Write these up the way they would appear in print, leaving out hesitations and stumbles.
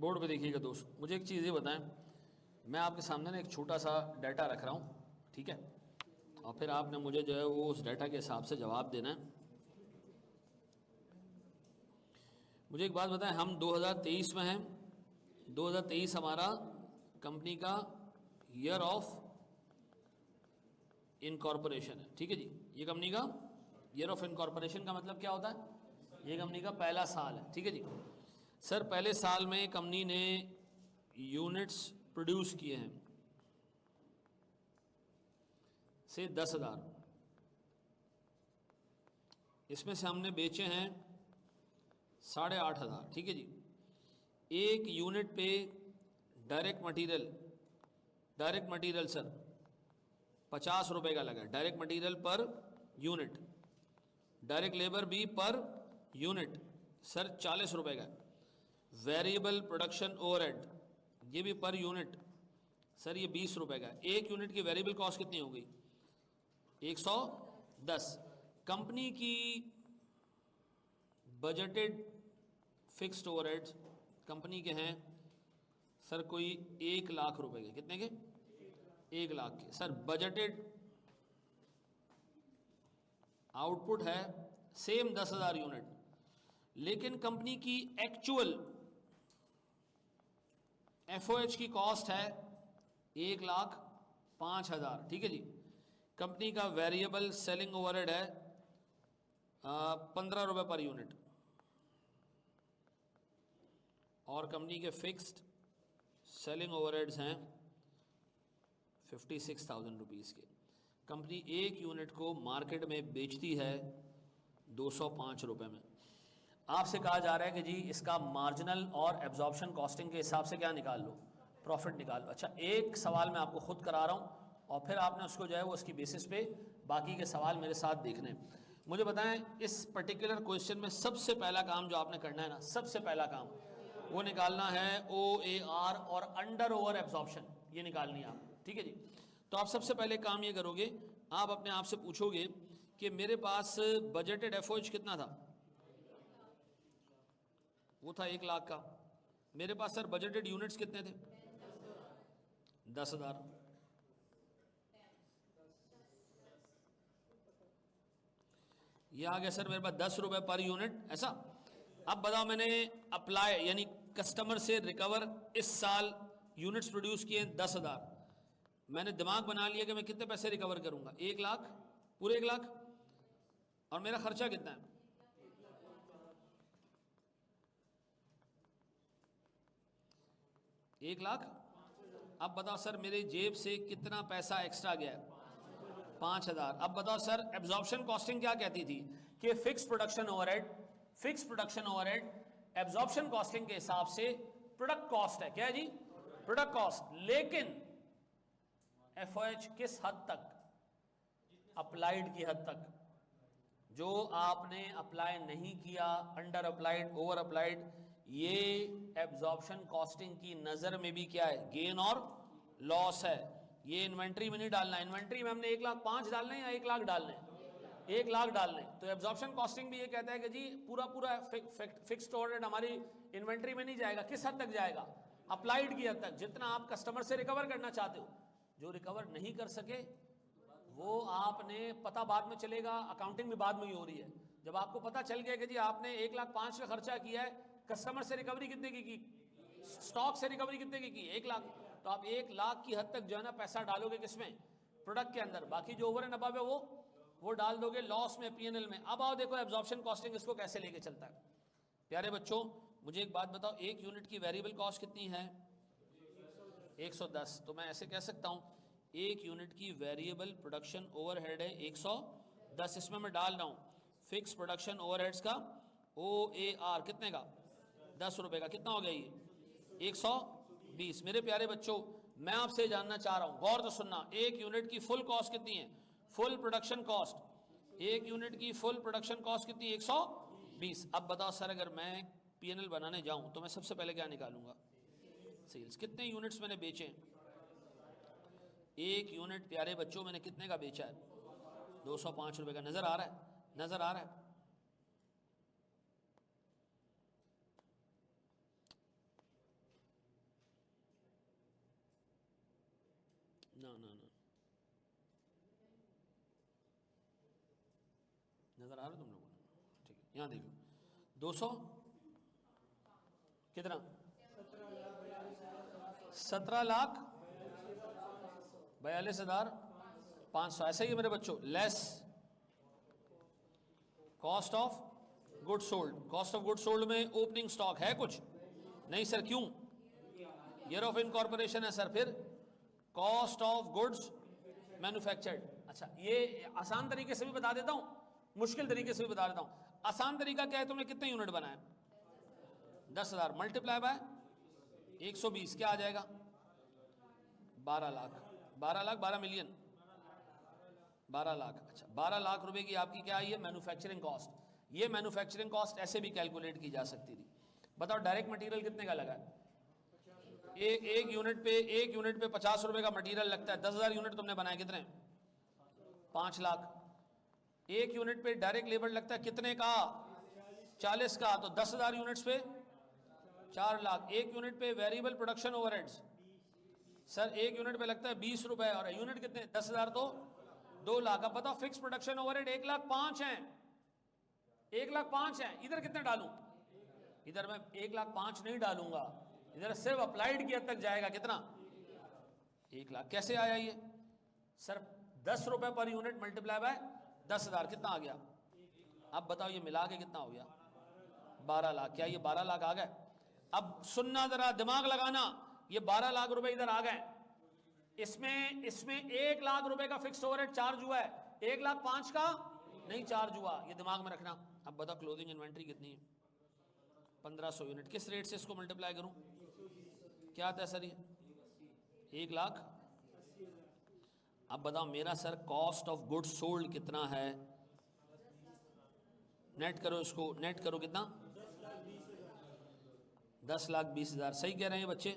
Board पे देखिएगा दोस्त, मुझे एक चीज़ ये बताएं, मैं आपके सामने ना एक छोटा सा डाटा रख रहा हूँ, ठीक है, और फिर आपने मुझे जो है वो उस डाटा के हिसाब से जवाब देना है। मुझे एक बात बताएं, हम 2023 में हैं, 2023 हमारा कंपनी का ईयर ऑफ इनकॉर्पोरेशन है, ठीक है जी। ये कंपनी का ईयर ऑफ इनकॉर्पोरेशन का मतलब क्या होता है? ये कंपनी का पहला साल है, ठीक है जी। सर पहले साल में कंपनी ने यूनिट्स प्रोड्यूस किए हैं से 10,000, इसमें से हमने बेचे हैं 8,500, ठीक है जी। एक यूनिट पे डायरेक्ट मटेरियल सर 50 रुपए का लगा, direct material per unit, direct labour भी पर यूनिट सर 40 रुपए का, वेरिएबल प्रोडक्शन ओवरहेड ये भी पर यूनिट सर ये 20 रुपए का। एक यूनिट की वेरिएबल कॉस्ट कितनी हो गई? 110। कंपनी की बजटेड फिक्स्ड ओवरहेड्स कंपनी के हैं सर कोई 1,00,000 रुपए के, कितने के? 1,00,000 के। सर बजटेड आउटपुट है सेम 10,000 यूनिट, लेकिन कंपनी की एक्चुअल एफओएच की कॉस्ट है 1,05,000, ठीक है जी। कंपनी का वेरिएबल सेलिंग ओवरहेड है 15 रुपये पर यूनिट, और कंपनी के फिक्स्ड सेलिंग ओवरहेड्स हैं 56,000 रुपीज़ के। कंपनी एक यूनिट को मार्केट में बेचती है 205 रुपये में। आपसे कहा जा रहा है कि जी इसका मार्जिनल और एब्जॉर्प्शन कॉस्टिंग के हिसाब से क्या निकाल लो, प्रॉफिट निकाल लो। अच्छा, एक सवाल मैं आपको खुद करा रहा हूँ और फिर आपने उसको जो है वो उसकी बेसिस पे बाकी के सवाल मेरे साथ देखने हैं। मुझे बताएं इस पर्टिकुलर क्वेश्चन में सबसे पहला काम जो आपने करना है ना, सबसे पहला काम वो निकालना है OAR और अंडर ओवर एब्जॉर्प्शन, ये निकालनी है आप, ठीक है जी। तो आप सबसे पहले काम ये करोगे, आप अपने आप से पूछोगे कि मेरे पास बजटेड एफओएच कितना था? वो था 1,00,000 का। मेरे पास सर बजटेड यूनिट्स कितने थे? 10,000। ये आ गया सर मेरे पास 10 रुपए पर यूनिट, ऐसा। अब बताओ, मैंने अप्लाई यानी कस्टमर से रिकवर इस साल यूनिट्स प्रोड्यूस किए 10,000, मैंने दिमाग बना लिया कि मैं कितने पैसे रिकवर करूंगा, 1,00,000, पूरे 1,00,000, और मेरा खर्चा कितना है? 1,00,000। अब बताओ सर मेरे जेब से कितना पैसा एक्स्ट्रा गया है? 5,000। अब बताओ सर एब्जॉर्प्शन कॉस्टिंग क्या कहती थी कि fix production overhead absorption costing के हिसाब से प्रोडक्ट कॉस्ट है, क्या है जी? Product cost. लेकिन एफओएच किस हद तक? अप्लाइड की हद तक। जो आपने अप्लाई नहीं किया, अंडर अप्लाइड, ओवर अप्लाइड, ये एब्जॉर्प्शन कॉस्टिंग की नजर में भी क्या है? गेन और लॉस है। ये इन्वेंट्री में नहीं डालना है। इन्वेंट्री में हमने 1,05,000 डालने या 1,00,000 डालने? 1,00,000 डालने। तो एब्जॉर्प्शन कॉस्टिंग भी ये कहता है कि जी पूरा पूरा फिक्स्ड ओवरहेड हमारी इन्वेंट्री में नहीं जाएगा। किस हद तक जाएगा? अप्लाइड की हद तक। जितना आप कस्टमर से रिकवर करना चाहते हो, जो रिकवर नहीं कर सके वो आपने, पता बाद में चलेगा, अकाउंटिंग भी बाद में ही हो रही है। जब आपको पता चल गया कि जी आपने 1,05,000 का खर्चा किया है, कस्टमर से रिकवरी कितने की, स्टॉक से रिकवरी कितने की 1,00,000, तो आप 1,00,000 की हद तक जो है ना पैसा डालोगे किसमें? प्रोडक्ट के अंदर। बाकी जो ओवर एंड अबव है वो डाल दोगे लॉस में, पीएनएल में। अब आओ देखो एब्जॉर्प्शन कॉस्टिंग इसको कैसे लेके चलता है। प्यारे बच्चों, मुझे एक बात बताओ, एक यूनिट की वेरिएबल कॉस्ट कितनी है? 110। तो मैं ऐसे कह सकता हूं एक यूनिट की वेरिएबल प्रोडक्शन ओवरहेड है 110। इसमें मैं डाल रहा हूं फिक्स प्रोडक्शन ओवरहेड्स का OAR कितने का? 10 रुपए का। कितना हो गया ये? 120। मेरे प्यारे बच्चों, मैं आपसे जानना चाह रहा हूं, गौर से सुनना, एक यूनिट की फुल कॉस्ट कितनी है? फुल प्रोडक्शन कॉस्ट, एक यूनिट की फुल प्रोडक्शन कॉस्ट कितनी? 120। अब बताओ सर अगर मैं पीएनएल बनाने जाऊं तो मैं सबसे पहले क्या निकालूंगा? सेल्स। कितने यूनिट्स मैंने बेचे? एक यूनिट प्यारे बच्चों मैंने कितने का बेचा है? 205 रुपए का। नजर आ रहा है? नजर आ रहा है? ना ना ना, नजर आ रहा है तुम लोगों को? ठीक है, यहाँ देखो 200 कितना, 17,42,500, ऐसा ही है मेरे बच्चों। Less cost of good sold, cost of good sold में ओपनिंग स्टॉक है कुछ नहीं सर, क्यों? ईयर ऑफ इनकॉर्पोरेशन है सर। फिर कॉस्ट ऑफ गुड्स मैन्युफैक्चर्ड। अच्छा, ये आसान तरीके से भी बता देता हूं, मुश्किल तरीके से भी बता देता हूं। आसान तरीका क्या है, तुमने कितने यूनिट बनाए? 10,000 मल्टीप्लाई बाय 120 क्या आ जाएगा? 12 लाख। 12 लाख 12 मिलियन 12 लाख। अच्छा, 12 लाख रुपए की आपकी क्या आई है? Manufacturing cost. ये मैन्युफैक्चरिंग कॉस्ट ऐसे भी कैलकुलेट की जा सकती थी। बताओ डायरेक्ट मटेरियल कितने का लगा है? एक यूनिट पे 50 रुपए का मटेरियल लगता है। 10,000 यूनिट तुमने बनाए, कितने? 5 लाख। एक यूनिट पे डायरेक्ट लेबर लगता है कितने का? 40 का। तो 10,000 यूनिट्स पे 4 लाख। एक यूनिट पे वेरिएबल प्रोडक्शन ओवरहेड्स सर, एक यूनिट पे लगता है 20 रुपए, और यूनिट कितने? 10,000 तो 2 लाख। अब बताओ फिक्स प्रोडक्शन ओवरहेड 1,05,000 है, 1,05,000 है। इधर कितने डालूं? इधर मैं 1,05,000 नहीं डालूंगा, इधर सिर्फ अप्लाइड की हद तक जाएगा। कितना? 1 लाख। कैसे आया ये सर? 10 रुपए पर यूनिट मल्टीप्लाई बाय 10,000 कितना आ गया? अब बताओ ये मिला के कितना हो गया? 12 लाख। क्या ये 12 लाख आ गए? अब सुनना जरा, दिमाग लगाना, ये 12 लाख रुपए इधर आ गए। इसमें 1 लाख रुपए का फिक्स ओवरहेड चार्ज हुआ है, 1,05,000 का नहीं चार्ज हुआ, ये दिमाग में रखना। अब बताओ क्लोजिंग इन्वेंट्री कितनी है? 1500 यूनिट। किस रेट से इसको मल्टीप्लाई करूं? क्या आता है सर ये? 1 लाख। अब बताओ मेरा sir cost of goods sold कितना है? नेट करो इसको, नेट करो कितना? 10,20,000। सही कह रहे हैं बच्चे,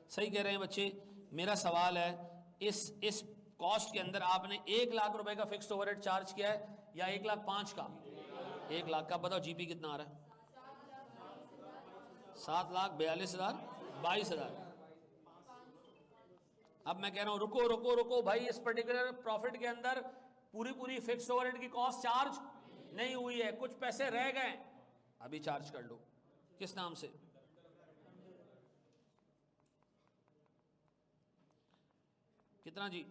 सही कह रहे हैं बच्चे। मेरा सवाल है, इस कॉस्ट के अंदर आपने 1 लाख रुपए का फिक्स्ड ओवरहेड चार्ज किया है या 1,05,000 का? 1 लाख का। बताओ जीपी कितना आ रहा है? 7,42,000 22,000। अब मैं कह रहा हूं रुको रुको रुको भाई, इस पर्टिकुलर प्रॉफिट के अंदर पूरी फिक्स्ड ओवरहेड की कॉस्ट चार्ज नहीं हुई है, कुछ पैसे रह गए, अभी चार्ज कर लो। किस नाम से? कितना जी?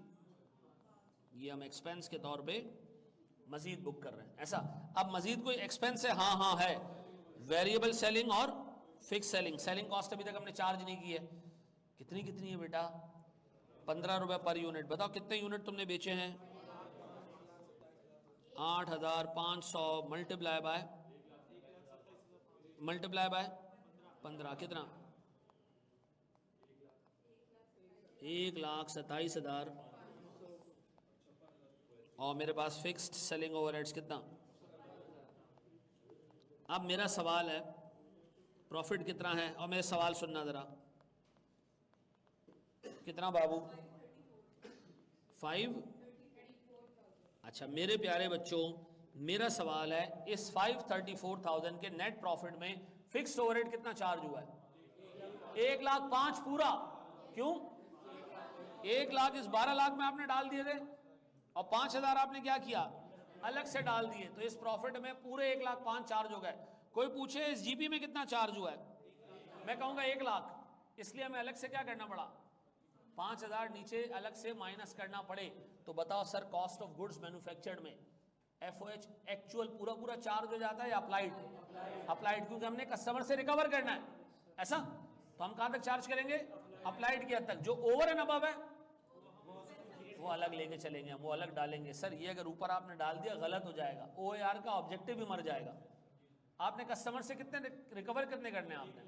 ये हम एक्सपेंस के तौर पे मजीद बुक कर रहे हैं, ऐसा। अब मजीद कोई एक्सपेंस है? हाँ हाँ है, वेरिएबल सेलिंग और फिक्स सेलिंग। सेलिंग कॉस्ट अभी तक हमने चार्ज नहीं की है। कितनी कितनी है बेटा? 15 रुपए पर यूनिट। बताओ कितने यूनिट तुमने बेचे हैं? 8,500 मल्टीप्लाई बाय 15 कितना? 1,27,000। और मेरे पास फिक्स्ड सेलिंग ओवरहेड्स कितना? अब मेरा सवाल है प्रॉफिट कितना है, और मेरे सवाल सुनना जरा। कितना बाबू? 5। अच्छा मेरे प्यारे बच्चों, मेरा सवाल है इस 534,000 के नेट प्रॉफिट में फिक्स्ड ओवरहेड कितना चार्ज हुआ है? 1,05,000 पूरा। क्यों? 1 लाख इस 12 लाख में आपने डाल दिए थे, और 5,000 आपने क्या किया? अलग से डाल दिए। तो इस प्रॉफिट में पूरे 1,05,000 चार्ज हो गए। कोई पूछे इस जीपी में कितना चार्ज हुआ है, मैं कहूंगा 1 लाख। इसलिए हमें अलग से क्या करना पड़ा? 5,000 नीचे अलग से माइनस करना पड़े। तो बताओ sir cost of goods manufactured में एफओएच एक्चुअल पूरा चार्ज हो जाता है या अप्लाइड? अप्लाइड, क्योंकि हमने कस्टमर से रिकवर करना है, ऐसा। तो हम कहां तक चार्ज करेंगे? अप्लाइड की हद तक। जो ओवर एंड अबव है वो अलग लेके चलेंगे, वो अलग डालेंगे। सर ये अगर ऊपर आपने डाल दिया गलत हो जाएगा, ओएआर का ऑब्जेक्टिव भी मर जाएगा। आपने कस्टमर से कितने रिकवर करने हैं? आपने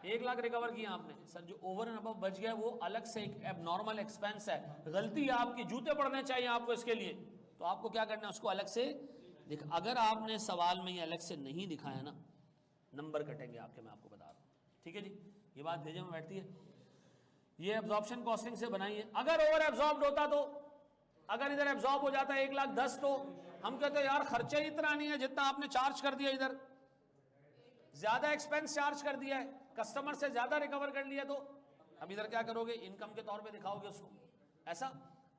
1 लाख रिकवर किया आपने। सर जो ओवर एंड अबव बच गया वो अलग से एक एबनॉर्मल एक्सपेंस है, गलती है आपकी, जूते पड़ने चाहिए आपको इसके लिए। तो आपको क्या करना है? उसको अलग से अगर आपने सवाल में ये अलग से नहीं दिखाया ना, नंबर कटेंगे आपके, मैं आपको बता रहा हूँ। ठीक है जी, ये बात भेजे में बैठती है। ये एब्जॉर्प्शन कॉस्टिंग से बनाई है। अगर ओवर एब्जॉर्ब्ड होता तो, अगर इधर एब्जॉर्ब हो जाता 1,10,000 तो हम कहते यार खर्चा ही इतना नहीं है जितना आपने चार्ज कर दिया, इधर ज्यादा एक्सपेंस चार्ज कर दिया है, कस्टमर से ज्यादा रिकवर कर लिया। तो अब इधर क्या करोगे? इनकम के तौर पे दिखाओगे उसको। ऐसा।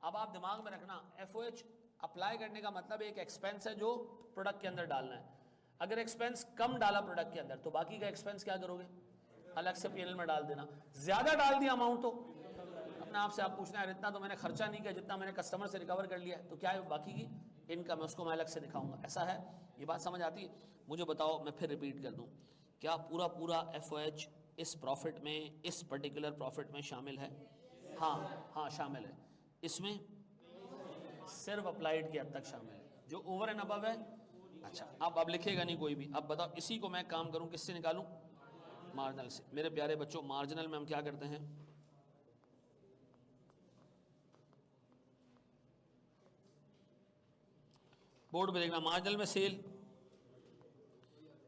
अब आप दिमाग में रखना, FOH अप्लाई करने का मतलब एक एक्सपेंस है जो प्रोडक्ट के अंदर डालना है। अगर एक्सपेंस कम डाला प्रोडक्ट के अंदर तो बाकी का एक्सपेंस क्या करोगे, अलग से P&L में डाल देना। ज्यादा डाल दिया अमाउंट तो अपने आप से आप पूछना है इतना तो मैंने खर्चा नहीं किया जितना मैंने कस्टमर से रिकवर कर लिया, तो क्या है बाकी की इनकम है, उसको मैं अलग से दिखाऊंगा। ऐसा है, ये बात समझ आती है? मुझे बताओ, मैं फिर रिपीट कर दूं, क्या पूरा पूरा FOH इस प्रॉफिट में, इस पर्टिकुलर प्रॉफिट में शामिल है? हाँ हाँ शामिल है। इसमें सिर्फ अप्लाइड के हद तक शामिल है, जो ओवर एंड अबव है। अच्छा, अब लिखेगा नहीं कोई भी। अब बताओ इसी को मैं काम करूं किससे निकालूं? मार्जिनल से। मेरे प्यारे बच्चों, मार्जिनल में हम क्या करते हैं? बोर्ड पे देखना, मार्जिनल में सेल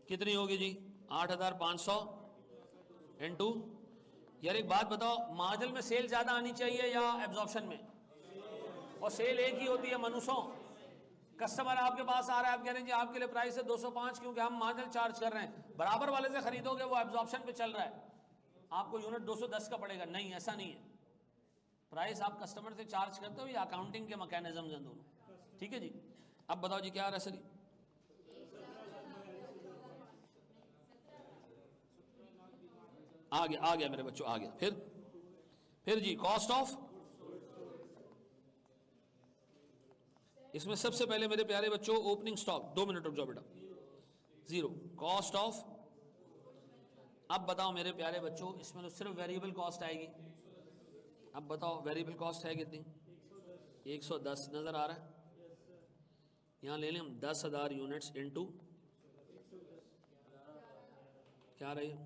कितनी होगी जी? 8,500 इनटू, यार एक बात बताओ, मार्जिनल में सेल ज्यादा आनी चाहिए या एब्जॉर्प्शन में? और सेल एक ही होती है मनुष्यों। कस्टमर आपके पास आ रहा है, आप कह रहे हैं जी आपके लिए प्राइस है 205 क्योंकि हम मार्जिनल चार्ज कर रहे हैं, बराबर वाले से खरीदोगे वो एब्जॉर्प्शन पे चल रहा है, आपको यूनिट 210 का पड़ेगा। नहीं, ऐसा नहीं है। प्राइस आप कस्टमर से चार्ज करते हो या अकाउंटिंग के मैकेनिज्म हैं दोनों। ठीक है जी। अब बताओ जी क्या आ रहा है सर? आ गया मेरे बच्चों, आ गया। फिर जी कॉस्ट ऑफ, इसमें सबसे पहले मेरे प्यारे बच्चों ओपनिंग स्टॉक, 2 मिनट रुक जाओ बेटा, 0 कॉस्ट ऑफ। अब बताओ मेरे प्यारे बच्चों, इसमें तो सिर्फ वेरिएबल कॉस्ट आएगी। अब बताओ वेरिएबल कॉस्ट है कितनी? 110 नजर आ रहा है? यहां ले लें हम 10,000 यूनिट्स इनटू क्या रही है?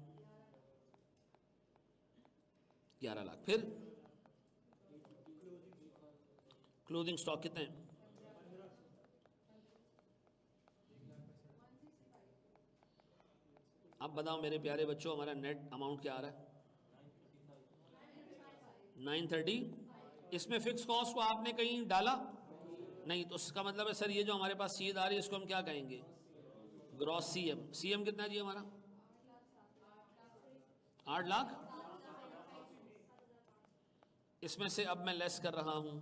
11 लाख। फिर क्लोजिंग स्टॉक कितने हैं? अब बताओ मेरे प्यारे बच्चों, हमारा नेट अमाउंट क्या आ रहा है? 930। इसमें फिक्स कॉस्ट को आपने कहीं डाला नहीं, तो उसका मतलब है सर ये जो हमारे पास चीज आ रही है इसको हम क्या कहेंगे? ग्रॉस CM कितना जी हमारा? 8 लाख। इसमें से अब मैं लेस कर रहा हूं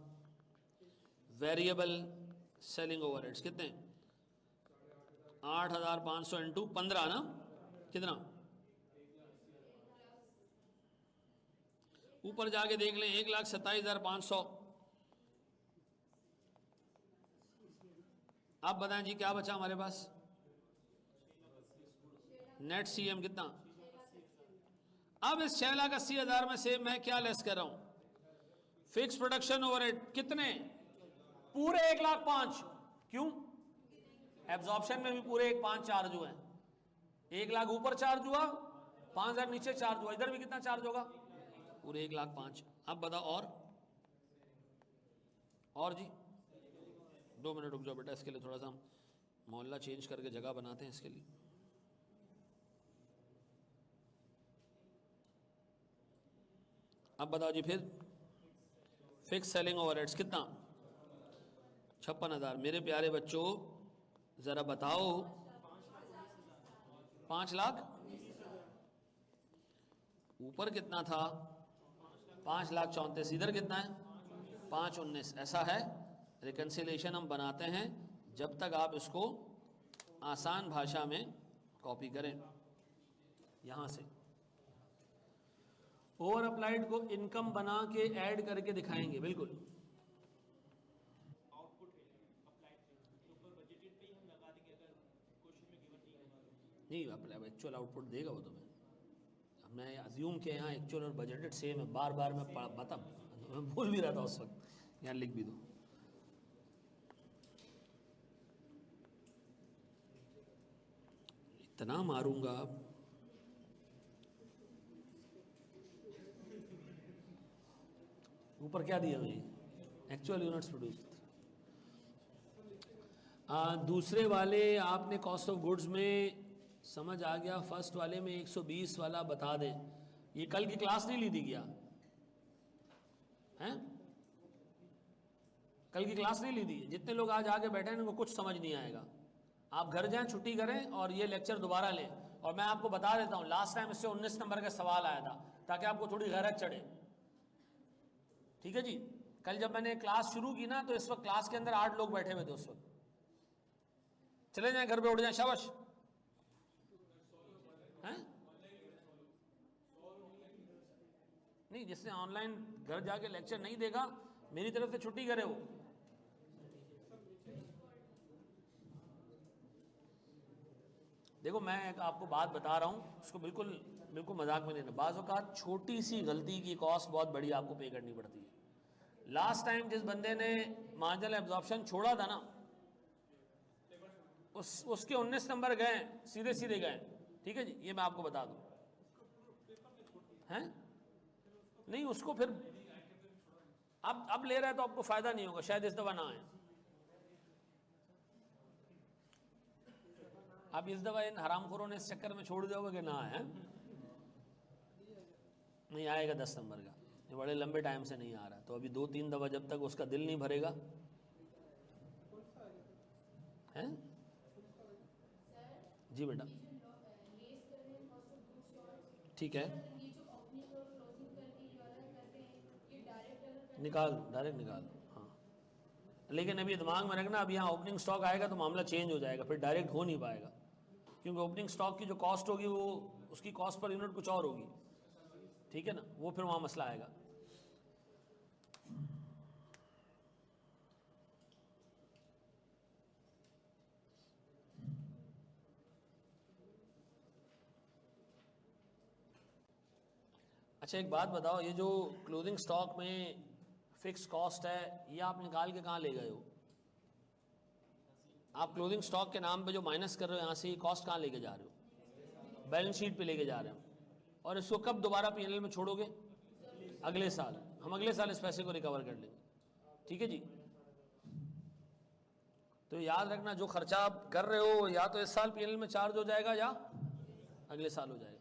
वेरिएबल सेलिंग ओवरहेड्स, कितने? 8,500 इंटू 15 ना, कितना? ऊपर जाके देख लें, 1,27,500। अब बताएं जी क्या बचा हमारे पास? नेट CM कितना? अब इस 6,80,000 में से मैं क्या लेस कर रहा हूं? फिक्स प्रोडक्शन ओवरहेड कितने? पूरे 1,05,000। क्यों? एब्जॉर्प्शन में भी पूरे 1,05,000 चार्ज हुए हैं। 1,00,000 ऊपर चार्ज हुआ, 5,000 नीचे चार्ज हुआ, इधर भी कितना चार्ज होगा? पूरे 1,05,000। अब बताओ और जी 2 मिनट रुक जाओ बेटा, इसके लिए थोड़ा सा हम मोहल्ला चेंज करके जगह बनाते हैं इसके लिए। अब बताओ जी फिर फिक्स सेलिंग ओवरहेड्स कितना? 56,000। मेरे प्यारे बच्चों जरा बताओ, 5 लाख ऊपर कितना था? 5,34,000। इधर कितना है? 5,19,000। ऐसा है, रिकंसिलेशन हम बनाते हैं जब तक आप इसको आसान भाषा में कॉपी करें। यहां से ओवर अप्लाइड को इनकम बना के ऐड करके दिखाएंगे। बिल्कुल नहीं, एक्चुअल आउटपुट देगा वो तुम्हें। मैं अज्यूम के यहाँ एक्चुअल और बजटेड सेम है, बार बार मैं बता, मैं भूल भी रहा था उस वक्त, यहाँ लिख भी दो। इतना मारूंगा ऊपर क्या दिया भाई? Actual units produce. दूसरे वाले आपने कॉस्ट ऑफ गुड्स में समझ आ गया, फर्स्ट वाले में 120 वाला बता दें। ये कल की क्लास नहीं ली थी क्या? हैं? कल की क्लास नहीं ली थी? जितने लोग आज आके बैठे हैं उनको कुछ समझ नहीं आएगा। आप घर जाएं, छुट्टी करें और ये लेक्चर दोबारा लें। और मैं आपको बता देता हूं, लास्ट टाइम इससे 19 नंबर का सवाल आया था, ताकि आपको थोड़ी गैरत चढ़े। ठीक है जी, कल जब मैंने क्लास शुरू की ना, तो इस वक्त क्लास के अंदर 8 लोग बैठे हुए थे उस वक्त। चले जाएं घर पे, उठ जाएं, शाबाश। हैं? नहीं, जिसने ऑनलाइन घर जाके लेक्चर नहीं देगा, मेरी तरफ से छुट्टी करे वो। देखो, मैं एक आपको बात बता रहा हूँ, उसको बिल्कुल बिल्कुल मजाक में लेना। बाज़ औक़ात छोटी सी गलती की कॉस्ट बहुत बड़ी आपको पे करनी पड़ती है। लास्ट टाइम जिस बंदे ने मार्जिनल एब्जॉर्प्शन छोड़ा था ना, उसके 19 नंबर गए, सीधे सीधे गए। ठीक है जी, ये मैं आपको बता दूं। हैं? नहीं, उसको फिर अब ले रहा है तो आपको फायदा नहीं होगा, शायद इस दफा ना आए। अब इस दफा इन हरामखोरों ने इस चक्कर में छोड़ दिया होगा कि ना आए। नहीं आएगा 10 नंबर का, ये बड़े लंबे टाइम से नहीं आ रहा, तो अभी 2-3 दफा जब तक उसका दिल नहीं भरेगा। हैं? जी बेटा, ठीक है, निकाल, डायरेक्ट निकाल। हाँ, लेकिन अभी दिमाग में रखना, अभी यहाँ ओपनिंग स्टॉक आएगा तो मामला चेंज हो जाएगा, फिर डायरेक्ट हो नहीं पाएगा, क्योंकि ओपनिंग स्टॉक की जो कॉस्ट होगी वो उसकी कॉस्ट पर यूनिट कुछ और होगी। ठीक है ना, वो फिर वहाँ मसला आएगा। अच्छा, एक बात बताओ, ये जो क्लोजिंग स्टॉक में फिक्स कॉस्ट है, ये आप निकाल के कहाँ ले गए हो? आप क्लोजिंग स्टॉक के नाम पे जो माइनस कर रहे हो यहाँ से, ये कॉस्ट कहाँ लेके जा रहे हो? बैलेंस शीट पे लेके जा रहे हो। और इसको कब दोबारा पीएनएल में छोड़ोगे? अगले साल। हम अगले साल इस पैसे को रिकवर कर लेंगे। ठीक है जी। तो याद रखना, जो खर्चा आप कर रहे हो या तो इस साल पीएनएल में चार्ज हो जाएगा या अगले साल हो जाएगा।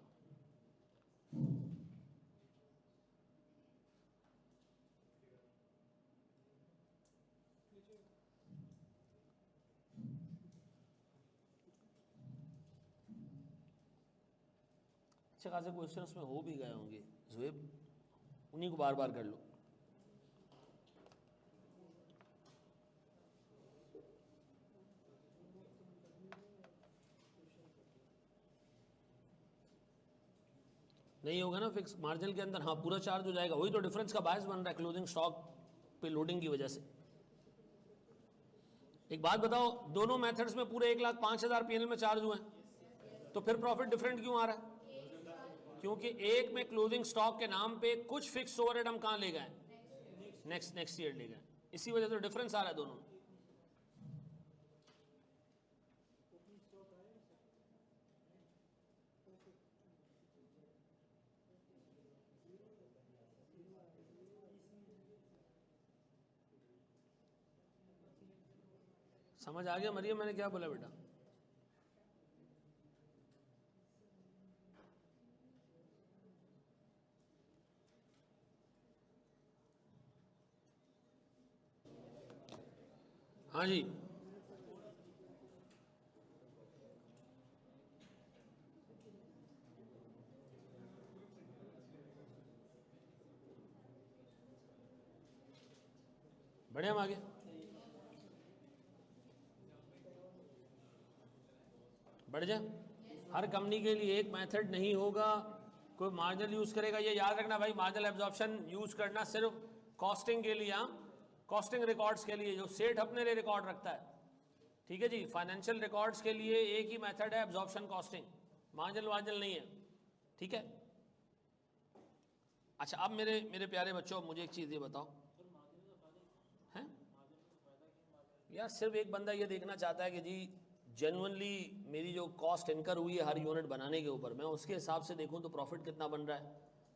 अच्छे खासे क्वेश्चन उसमें हो भी गए होंगे ज़ुएब, उन्हीं को बार बार कर लो। नहीं होगा ना फिक्स मार्जिन के अंदर? हाँ, पूरा चार्ज हो जाएगा, वही तो डिफरेंस का बायस बन रहा है क्लोजिंग स्टॉक पे लोडिंग की वजह से। एक बात बताओ, दोनों मेथड्स में पूरे 1,05,000 पीएनएल में चार्ज हुए हैं, तो फिर प्रॉफिट डिफरेंट क्यों आ रहा है? क्योंकि एक में क्लोजिंग स्टॉक के नाम पे कुछ फिक्स ओवरहेड हम कहाँ ले गए? नेक्स्ट ईयर ले गए, इसी वजह से डिफरेंस आ रहा है दोनों में। समझ आ गया मरियम मैंने क्या बोला बेटा? हाँ जी, बढ़िया, हम आगे। बढ़ जा। हर कंपनी के लिए एक मेथड नहीं होगा, कोई मार्जिनल यूज करेगा। ये याद रखना भाई, मार्जिनल एब्जॉर्प्शन यूज करना सिर्फ कॉस्टिंग के लिए, कॉस्टिंग रिकॉर्ड्स के लिए, जो सेठ अपने लिए रिकॉर्ड रखता है। ठीक है जी, फाइनेंशियल रिकॉर्ड्स के लिए एक ही मेथड है एब्जॉर्प्शन कॉस्टिंग, मार्जिनल नहीं है। ठीक है। अच्छा, अब मेरे प्यारे बच्चों, मुझे एक चीज़ ये बताओ, हैं यार, सिर्फ एक बंदा ये देखना चाहता है कि जी जेन्युइनली मेरी जो कॉस्ट इनकर हुई है हर यूनिट बनाने के ऊपर, मैं उसके हिसाब से देखूं तो प्रॉफिट कितना बन रहा है।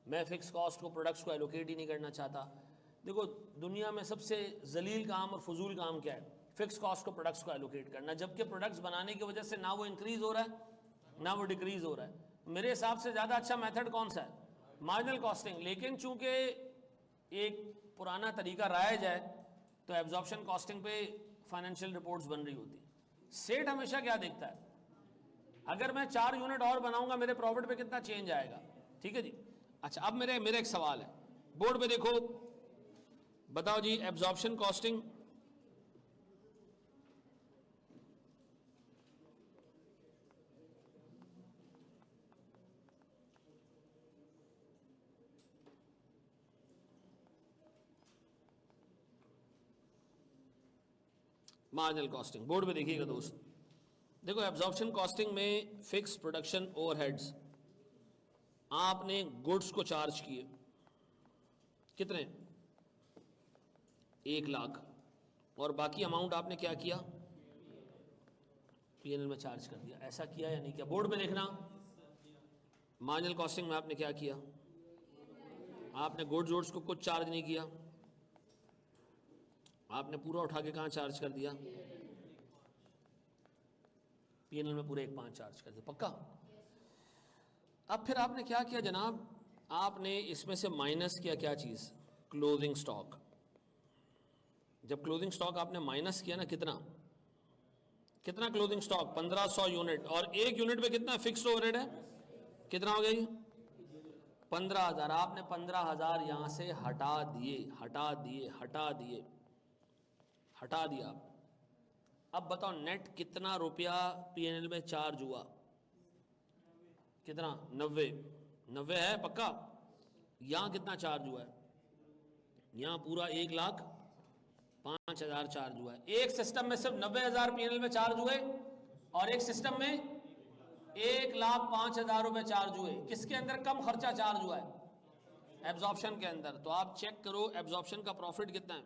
मैं फिक्स कॉस्ट को, प्रोडक्ट्स को एलोकेट ही नहीं करना चाहता। देखो, दुनिया में सबसे जलील काम और फजूल काम क्या है? फिक्स कॉस्ट को, प्रोडक्ट्स को एलोकेट करना, जबकि प्रोडक्ट्स बनाने की वजह से ना वो इंक्रीज हो रहा है ना वो डिक्रीज हो रहा है। मेरे हिसाब से ज़्यादा अच्छा मेथड कौन सा है? Marginal costing. लेकिन चूंकि एक पुराना तरीका राइज है, तो एब्जॉर्प्शन कॉस्टिंग पे फाइनेंशियल रिपोर्ट्स बन रही होती। सेठ हमेशा क्या देखता है? अगर मैं 4 यूनिट और बनाऊंगा, मेरे प्रॉफिट पे कितना चेंज आएगा। ठीक है जी। अच्छा, अब मेरा एक सवाल है, बोर्ड पे देखो, बताओ जी absorption costing, marginal costing board पे देखिएगा दोस्त। देखो एब्जॉर्प्शन कॉस्टिंग में फिक्स प्रोडक्शन ओवरहेड्स आपने गुड्स को चार्ज किए कितने, 1,00,000, और बाकी अमाउंट आपने क्या किया, पीएनएल में चार्ज कर दिया। ऐसा किया या नहीं किया, बोर्ड पे देखना। मार्जिनल कॉस्टिंग में आपने क्या किया, आपने गुड्स को कुछ चार्ज नहीं किया, आपने पूरा उठा के कहां चार्ज कर दिया, पीएनएल में पूरे 1,5 चार्ज कर दिया, पक्का। अब फिर आपने क्या किया जनाब, आपने इसमें से माइनस किया क्या चीज, क्लोजिंग स्टॉक। जब क्लोजिंग स्टॉक आपने माइनस किया ना, कितना कितना क्लोजिंग स्टॉक, 1500 यूनिट, और एक यूनिट पे कितना फिक्स्ड ओवरहेड है, कितना हो गई, 15,000। आपने 15,000 यहां से हटा दिए, हटा दिए, हटा दिए, हटा दिया। अब बताओ नेट कितना रुपया पीएनएल में चार्ज हुआ, कितना, 90 है पक्का। यहां कितना चार्ज हुआ है, यहां पूरा 1,05,000 चार्ज हुआ है। एक सिस्टम में सिर्फ 90,000 पीएनएल में चार्ज हुए, और एक सिस्टम में 1,05,000 रुपए चार्ज हुए। किसके अंदर कम खर्चा चार्ज हुआ है, एब्जॉर्प्शन के अंदर। तो आप चेक करो एब्जॉर्प्शन का प्रॉफिट कितना है,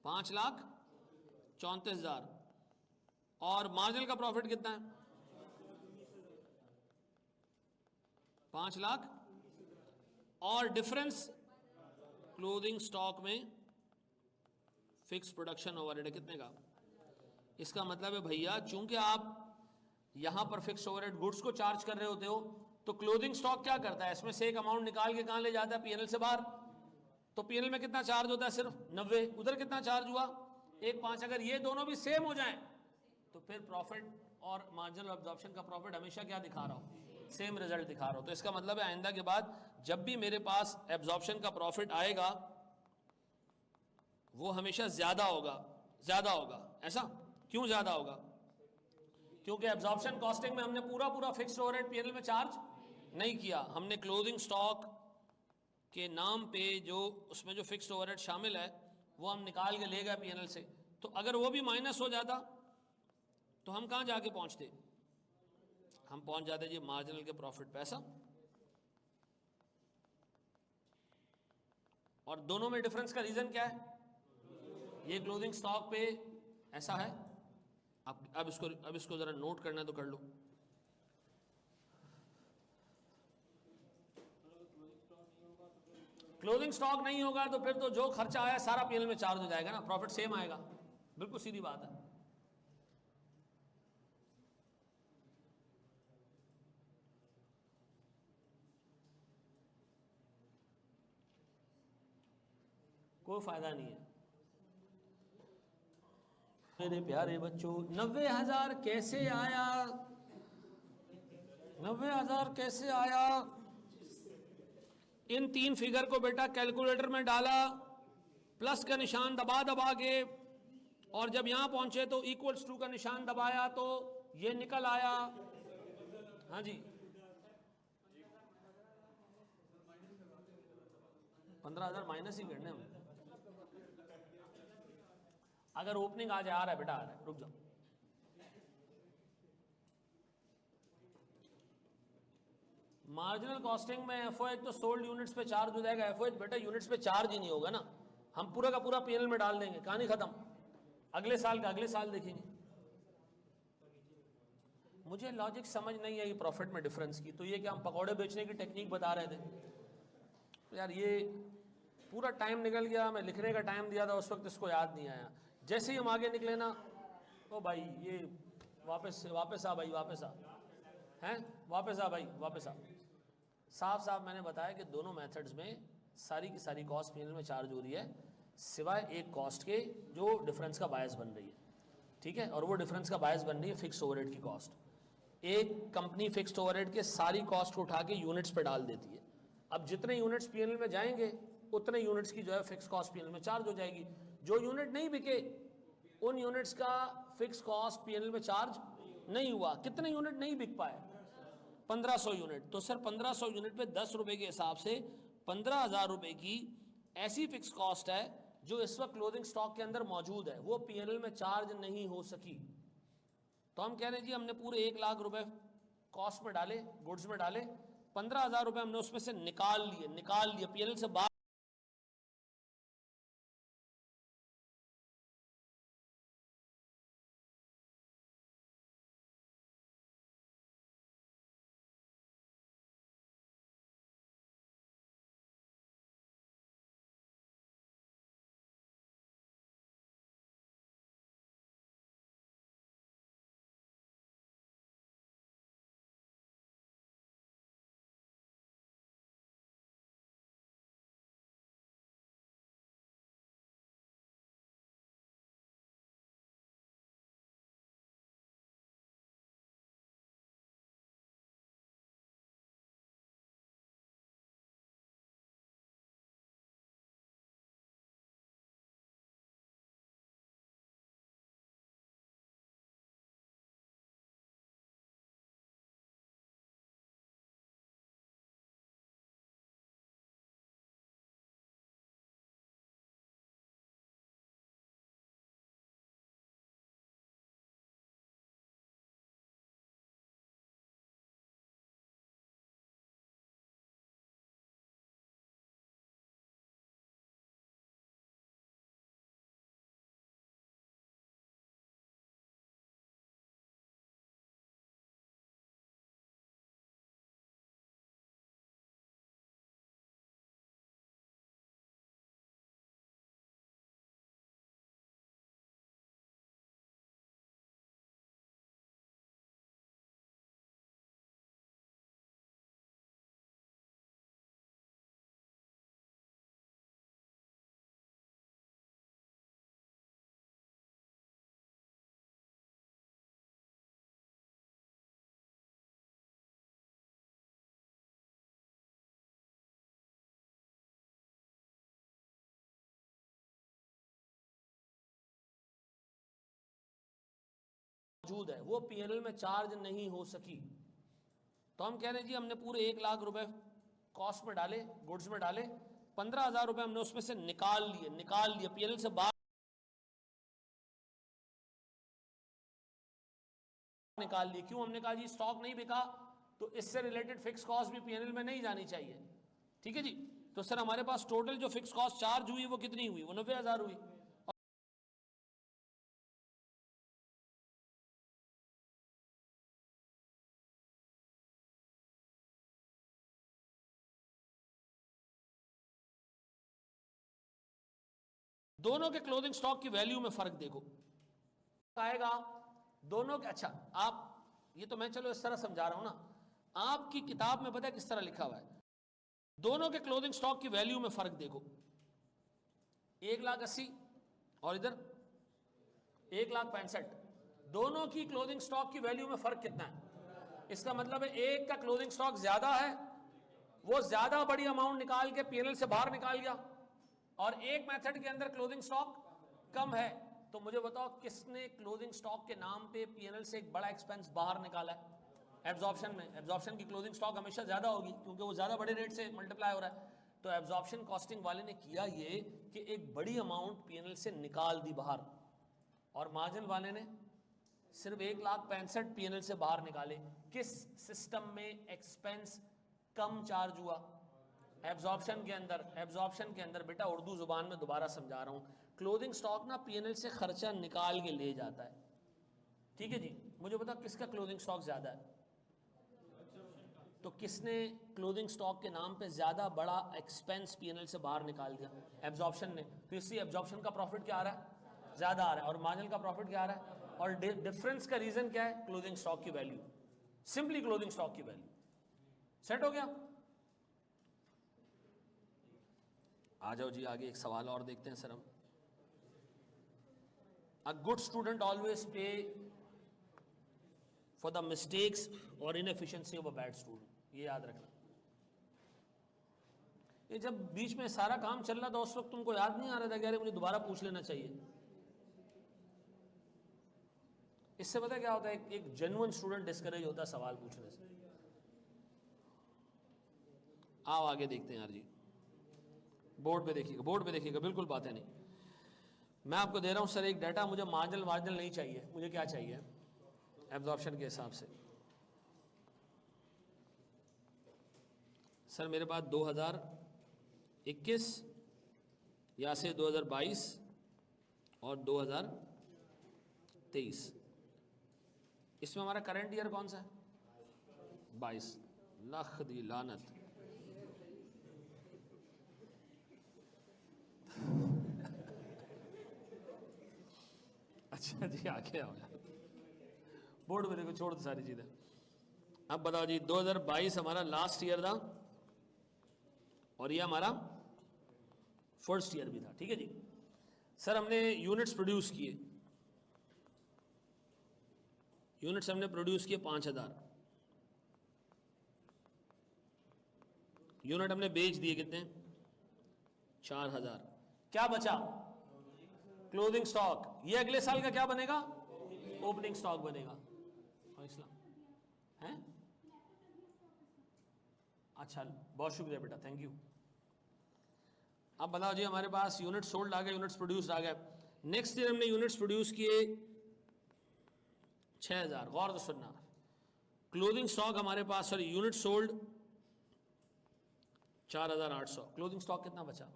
5,34,000, और मार्जिनल का प्रॉफिट कितना है, 5 लाख, और डिफरेंस क्लोजिंग स्टॉक में फिक्स प्रोडक्शन ओवरहेड है कितने का। इसका मतलब है भैया चूंकि आप यहां पर फिक्स ओवरहेड गुड्स को चार्ज कर रहे होते हो, तो क्लोजिंग स्टॉक क्या करता है, इसमें से एक अमाउंट निकाल के कहां ले जाता है, पीएनएल से बाहर। तो पीएनएल में कितना चार्ज होता है, सिर्फ 90, उधर कितना चार्ज हुआ, 1,5। अगर ये दोनों भी सेम हो जाएं तो फिर प्रॉफिट और मार्जिनल एब्जॉर्प्शन का प्रॉफिट हमेशा क्या दिखा रहा हूं, सेम रिजल्ट दिखा रहा हूं। तो इसका मतलब है आइंदा के बाद जब भी मेरे पास एब्जॉर्प्शन का प्रॉफिट आएगा वो हमेशा ज्यादा होगा, ज्यादा होगा। ऐसा क्यों ज्यादा होगा, क्योंकि एब्जॉर्प्शन कॉस्टिंग में हमने पूरा पूरा फिक्स्ड ओवरहेड पीएनएल में चार्ज नहीं किया, हमने क्लोजिंग स्टॉक के नाम पे जो उसमें जो फिक्स्ड ओवरहेड शामिल है वो हम निकाल के ले गए पीएनएल से। तो अगर वो भी माइनस हो जाता तो हम कहां जाके पहुंचते, हम पहुंच जाते जी मार्जिनल के प्रॉफिट पैसा। और दोनों में डिफरेंस का रीजन क्या है, ये क्लोजिंग स्टॉक पे ऐसा है। अब इसको जरा नोट करना है तो कर लो। क्लोजिंग स्टॉक नहीं होगा तो फिर तो जो खर्चा आया सारा पीएनएल में चार्ज हो जाएगा ना, प्रॉफिट सेम आएगा, बिल्कुल सीधी बात है। कोई फायदा नहीं है मेरे प्यारे बच्चों। 90,000 कैसे आया, 90,000 कैसे आया, इन 3 फिगर को बेटा कैलकुलेटर में डाला, प्लस का निशान दबा दबा के, और जब यहां पहुंचे तो इक्वल्स टू का निशान दबाया तो ये निकल आया। हाँ जी 15,000 माइनस ही करने हम। अगर ओपनिंग आज आ रहा है बेटा, आ रहा है, रुक जाओ। मार्जिनल कॉस्टिंग में एफओएच तो सोल्ड यूनिट्स पे चार्ज हो जाएगा, एफओएच बेटा यूनिट्स पे चार्ज ही नहीं होगा ना, हम पूरा का पूरा पीएनएल में डाल देंगे, कहानी खत्म, अगले साल का अगले साल देखेंगे। मुझे लॉजिक समझ नहीं आई प्रॉफिट में डिफरेंस की। तो ये क्या हम पकौड़े बेचने की टेक्निक बता रहे थे, तो यार ये पूरा टाइम निकल गया, मैं लिखने का टाइम दिया था उस वक्त इसको याद नहीं आया। जैसे ही हम आगे निकले ना, ओ भाई ये वापस आ भाई, वापस आ हैं, वापस आ भाई, वापस आ। साफ साफ मैंने बताया कि दोनों मेथड्स में सारी की सारी कॉस्ट पीएनएल में चार्ज हो रही है, सिवाय एक कॉस्ट के जो डिफरेंस का बायस बन रही है, ठीक है। और वो डिफरेंस का बायस बन रही है फिक्स्ड ओवरहेड की कॉस्ट। एक कंपनी फिक्स्ड ओवरहेड के सारी कॉस्ट को उठा के यूनिट्स पे डाल देती है। अब जितने यूनिट्स पीएनएल में जाएंगे उतने यूनिट्स की जो है फिक्स कॉस्ट पीएनएल में चार्ज हो जाएगी। जो यूनिट नहीं बिके उन यूनिट्स का फिक्स कॉस्ट पीएनएल में चार्ज नहीं हुआ। कितने यूनिट नहीं बिक पाए? 1500 यूनिट। तो सर 1500 यूनिट पे 10 रुपए के हिसाब से 15,000 रुपए की ऐसी फिक्स कॉस्ट है जो इस वक्त क्लोजिंग स्टॉक के अंदर मौजूद है, वो पीएनएल में चार्ज नहीं हो सकी। तो हम कह रहे हैं जी हमने पूरे 1 लाख रुपए कॉस्ट में डाले, गुड्स में डाले, 15,000 रुपए हमने उसमें से निकाल लिए पीएनएल से बाहर मौजूद है, वो पीएनएल में चार्ज नहीं हो सकी। तो हम कह रहे हैं जी हमने पूरे 1 लाख रुपए कॉस्ट में डाले, गुड्स में डाले, 15,000 रुपए हमने उसमें से निकाल लिए पीएनएल से बाहर निकाल लिए। क्यों? हमने कहा जी स्टॉक नहीं बिका तो इससे रिलेटेड फिक्स कॉस्ट भी पीएनएल में नहीं जानी चाहिए। ठीक है जी। तो सर हमारे पास टोटल जो फिक्स कॉस्ट चार्ज हुई वो कितनी हुई? वो 90,000 हुई। दोनों के क्लोजिंग स्टॉक की वैल्यू में फर्क देखो आएगा दोनों के। अच्छा आप ये तो मैं चलो इस तरह समझा रहा हूं ना, आपकी किताब में पता है किस तरह लिखा हुआ है? दोनों के क्लोजिंग स्टॉक की वैल्यू में फर्क देखो, 1,80,000 और इधर 1,65,000, दोनों की क्लोजिंग स्टॉक की वैल्यू में फर्क कितना है? इसका मतलब है एक का क्लोजिंग स्टॉक ज्यादा है, वो ज्यादा बड़ी अमाउंट निकाल के पीएनएल से बाहर निकाल गया, और एक मेथड के अंदर क्लोजिंग स्टॉक कम है। तो मुझे बताओ किसने क्लोजिंग स्टॉक के नाम पे पीएनएल से एक बड़ा एक्सपेंस बाहर निकाला है? एब्जॉर्प्शन में। एब्जॉर्प्शन की क्लोजिंग स्टॉक हमेशा ज्यादा होगी क्योंकि वो ज्यादा बड़े रेट से मल्टीप्लाई हो रहा है। तो एब्जॉर्प्शन कॉस्टिंग वाले ने किया ये कि एक बड़ी अमाउंट पीएनएल से निकाल दी बाहर, और मार्जिन वाले ने सिर्फ 1,65,000 पीएनएल से बाहर निकाले। किस सिस्टम में एक्सपेंस कम चार्ज हुआ? एब्जॉर्प्शन के अंदर। एब्जॉर्प्शन के अंदर बेटा उर्दू जुबान में दोबारा समझा रहा हूं, क्लोजिंग स्टॉक ना पीएनएल से खर्चा निकाल के ले जाता है। ठीक है जी। मुझे बताओ किसका क्लोजिंग स्टॉक ज्यादा है? तो किसने क्लोजिंग स्टॉक के नाम पे ज्यादा बड़ा एक्सपेंस पीएनएल से बाहर निकाल दिया? एब्जॉर्प्शन ने। तो इसी एब्जॉर्प्शन का प्रॉफिट क्या आ रहा है? ज्यादा आ रहा है। और मार्जिन का प्रॉफिट क्या आ रहा है? और डिफरेंस का रीजन क्या है? क्लोजिंग स्टॉक की वैल्यू, सिंपली क्लोजिंग स्टॉक की वैल्यू। सेट हो गया? आ जाओ जी आगे एक सवाल और देखते हैं सर हम। A good student always pay for the mistakes और inefficiency of a bad student, ये याद रखना। ये जब बीच में सारा काम चल रहा था उस वक्त तुमको याद नहीं आ रहा था कि अरे मुझे दोबारा पूछ लेना चाहिए। इससे पता क्या होता है, एक जेन्युइन स्टूडेंट डिस्करेज होता है सवाल पूछने से। आओ आगे देखते हैं यार जी, बोर्ड पे देखिएगा, बोर्ड पे देखिएगा, बिल्कुल बातें नहीं। मैं आपको दे रहा हूं सर एक डाटा, मुझे मार्जिनल नहीं चाहिए, मुझे क्या चाहिए, एब्जॉर्प्शन के हिसाब से। सर मेरे पास 2021 या से 2022 और 2023, इसमें हमारा करंट ईयर कौन सा है, 22। लख दी लानत। अच्छा जी आगे आओ यार, बोर्ड मेरे को छोड़ दो सारी चीजें। अब बताओ जी, 2022 हमारा लास्ट ईयर था और ये हमारा फर्स्ट ईयर भी था, ठीक है जी। सर हमने यूनिट्स प्रोड्यूस किए, यूनिट्स हमने प्रोड्यूस किए 5000 यूनिट, हमने बेच दिए कितने, 4000। क्या बचा, क्लोजिंग स्टॉक। ये अगले साल का क्या बनेगा, ओपनिंग स्टॉक बनेगा। है अच्छा, बहुत शुक्रिया बेटा, थैंक यू। अब बताओ जी, हमारे पास यूनिट सोल्ड आ गए, यूनिट्स प्रोड्यूस्ड आ गए। नेक्स्ट ईयर हमने यूनिट्स प्रोड्यूस किए 6000, गौर से सुनना। क्लोजिंग स्टॉक हमारे पास, sorry unit sold 4800, closing stock कितना बचा,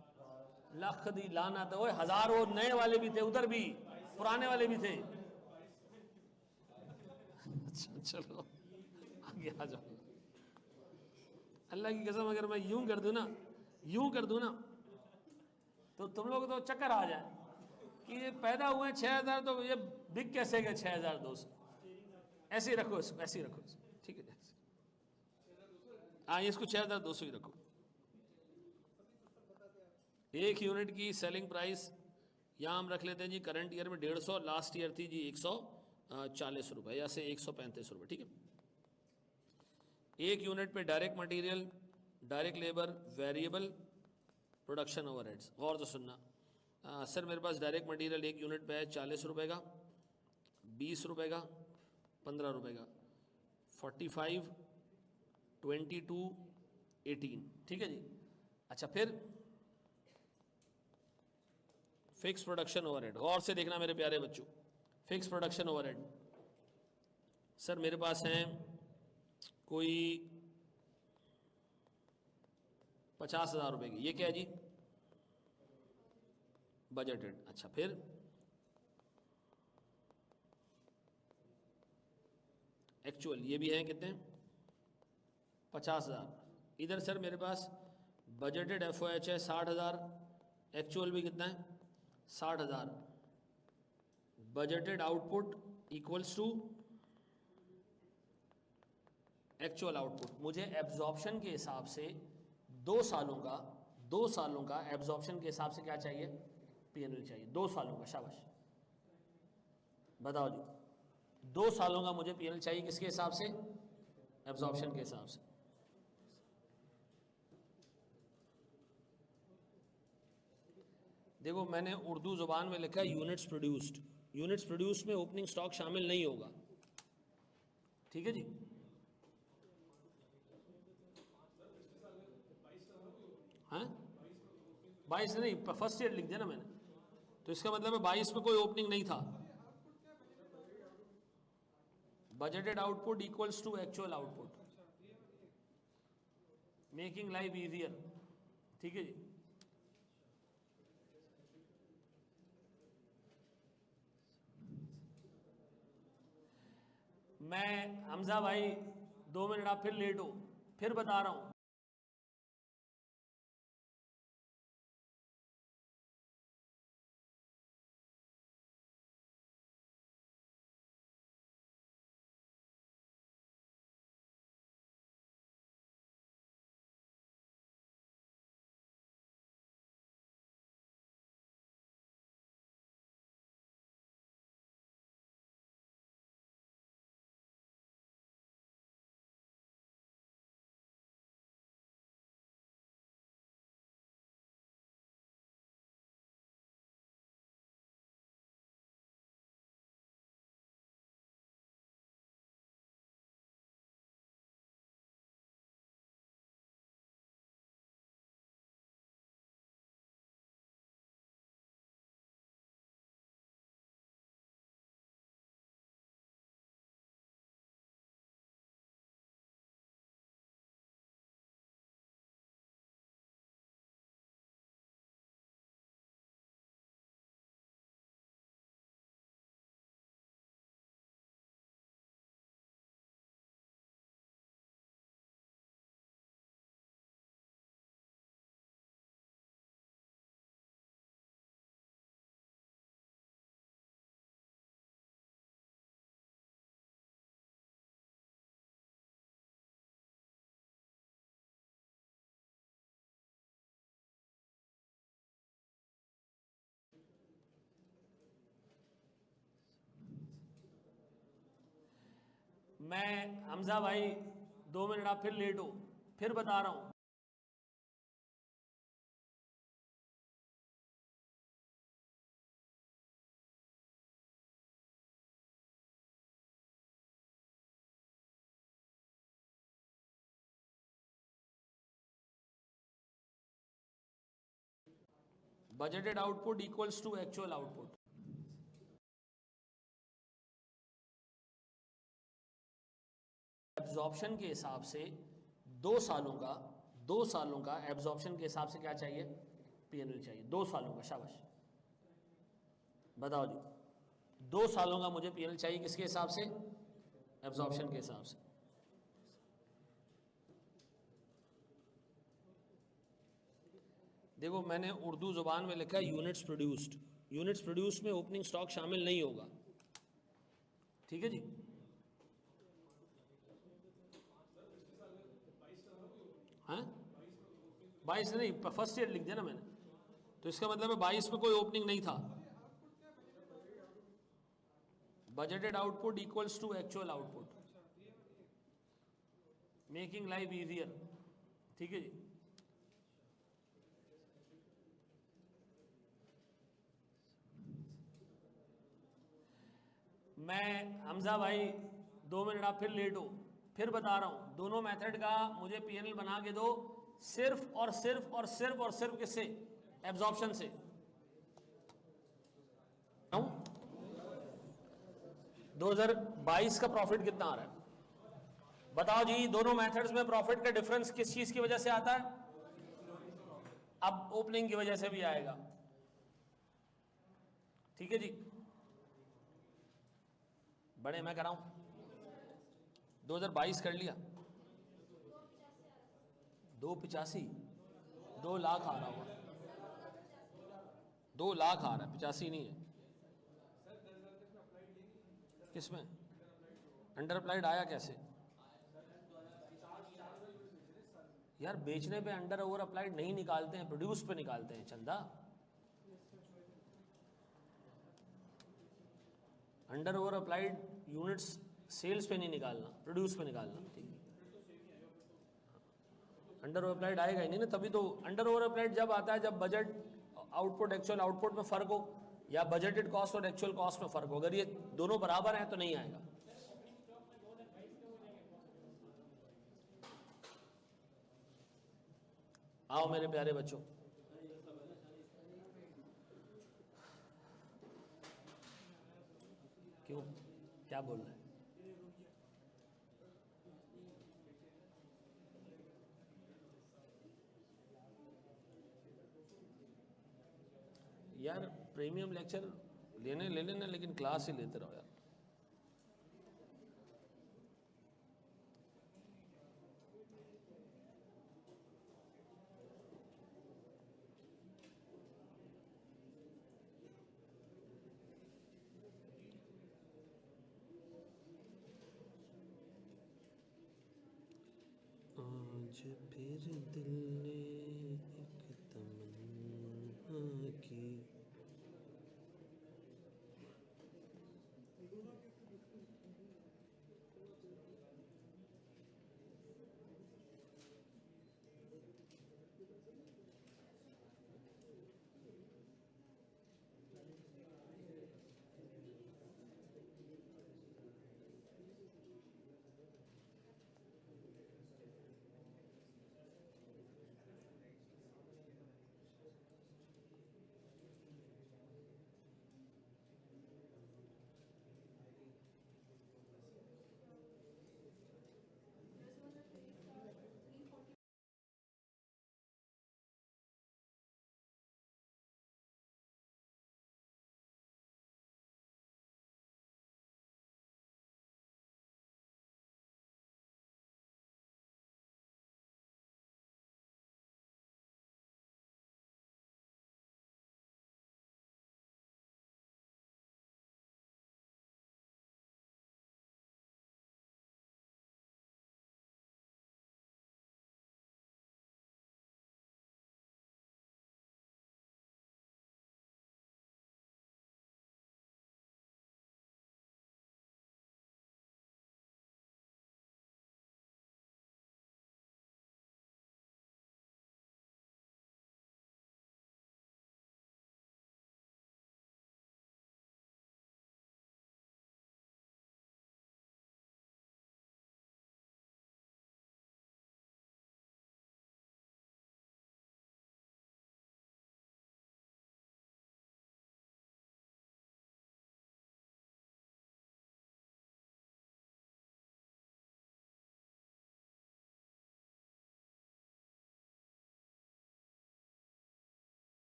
लख दी लाना तो, हजार वो नए वाले भी थे उधर भी, पुराने वाले भी थे। अच्छा चलो आगे आ जाओ। अल्लाह की कसम अगर मैं यूं कर दूं ना, यूं कर दूं ना, तो तुम लोग तो चक्कर आ जाए कि ये पैदा हुए 6000, तो ये बिक कैसे गए 6200। ऐसे ही रखो इसको, ऐसे ही रखो इसको, ठीक है। हाँ इसको 6200 ही रखो। एक यूनिट की सेलिंग प्राइस यहाँ हम रख लेते हैं जी, करंट ईयर में 150, लास्ट ईयर थी जी 140 रुपये, या से 135 रुपये, ठीक है। एक यूनिट पे direct material, direct labour, variable production overheads, गौर से सुनना। सर मेरे पास डायरेक्ट मटेरियल एक यूनिट पे है 40 रुपये का, 20 रुपये का, 15 रुपये का, 45, 22, 18, ठीक है जी। अच्छा फिर फिक्स प्रोडक्शन ओवरहेड, गौर से देखना मेरे प्यारे बच्चों। फिक्स प्रोडक्शन ओवरहेड सर मेरे पास हैं कोई 50,000 रुपये की, ये क्या है जी, बजटेड। अच्छा फिर एक्चुअल, ये भी है कितने, 50,000। इधर सर मेरे पास बजटेड एफओएच है 60,000, एक्चुअल भी कितना है 60,000। Budgeted output equals to actual output. मुझे एब्जॉर्प्शन के हिसाब से 2 सालों का एब्जॉर्प्शन के हिसाब से क्या चाहिए, पीएनएल चाहिए 2 सालों का। शाबाश, बताओ जी, 2 सालों का मुझे पीएनएल चाहिए, किसके हिसाब से, एब्जॉर्प्शन के हिसाब से। देखो मैंने उर्दू जुबान में लिखा है यूनिट्स प्रोड्यूस्ड, यूनिट्स प्रोड्यूस्ड में ओपनिंग स्टॉक शामिल नहीं होगा, ठीक है जी। हाँ 22 नहीं, फर्स्ट ईयर लिख दिया ना मैंने, तो इसका मतलब है 22 में कोई ओपनिंग नहीं था। Budgeted output equals to actual output, making life easier, ठीक है जी। मैं हमजा भाई 2 मिनट आप फिर लेट हो, फिर बता रहा हूं। मैं हमजा भाई 2 मिनट आप फिर लेट हो, फिर बता रहा हूं। Budgeted output equals to actual output. Absorption के हिसाब से 2 सालों का एब्जॉर्प्शन के हिसाब से क्या चाहिए, पीएनएल चाहिए 2 सालों का। शाबाश, बताओ जी, 2 सालों का मुझे पीएनएल चाहिए, किसके हिसाब से, एब्जॉर्प्शन के हिसाब से। देखो मैंने उर्दू जुबान में लिखा है यूनिट्स प्रोड्यूस्ड, यूनिट्स प्रोड्यूस्ड में ओपनिंग स्टॉक शामिल नहीं होगा, ठीक है जी। हाँ 22 नहीं, फर्स्ट ईयर लिख दिया ना मैंने, तो इसका मतलब है 22 में कोई ओपनिंग नहीं था। Budgeted output equals to actual output, making life easier, ठीक है जी। मैं हमजा भाई 2 मिनट आप फिर लेट हो, फिर बता रहा हूं, दोनों मेथड का मुझे पीएनएल बना के दो, सिर्फ और सिर्फ और सिर्फ और सिर्फ किससे, एब्जॉर्प्शन से। 2022 का प्रॉफिट कितना आ रहा है बताओ जी। दोनों मेथड्स में प्रॉफिट का डिफरेंस किस चीज की वजह से आता है, अब ओपनिंग की वजह से भी आएगा, ठीक है जी। बड़े मैं कराऊं, 2022 कर लिया, 285, 2 लाख आ रहा होगा, 2 लाख आ रहा है, 85 नहीं है। किसमें अंडर अप्लाइड आया कैसे यार, बेचने पे अंडर ओवर अप्लाइड नहीं निकालते हैं, प्रोड्यूस पे निकालते हैं चंदा। Under over applied units sales पे नहीं निकालना, प्रोड्यूस पे निकालना, ठीक है। अंडर ओवर अप्लाइड आएगा ही नहीं ना, तभी तो अंडर ओवर अप्लाइड जब आता है जब बजट आउटपुट एक्चुअल आउटपुट में फर्क हो, या बजटेड कॉस्ट और एक्चुअल कॉस्ट में फर्क हो। अगर ये दोनों बराबर हैं तो नहीं आएगा। आओ मेरे प्यारे बच्चों, क्यों, क्या बोल रहे हैं यार, प्रीमियम लेक्चर लेने ले लेना, लेकिन क्लास ही लेते रहो यार। आज फिर दिल ने एक तमन्ना की,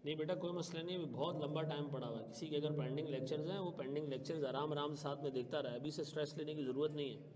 नहीं बेटा कोई मसला नहीं, अभी बहुत लंबा टाइम पड़ा हुआ है। किसी के अगर पेंडिंग लेक्चर्स हैं वो पेंडिंग लेक्चर्स आराम आराम से साथ में देखता रहा है, अभी से स्ट्रेस लेने की ज़रूरत नहीं है।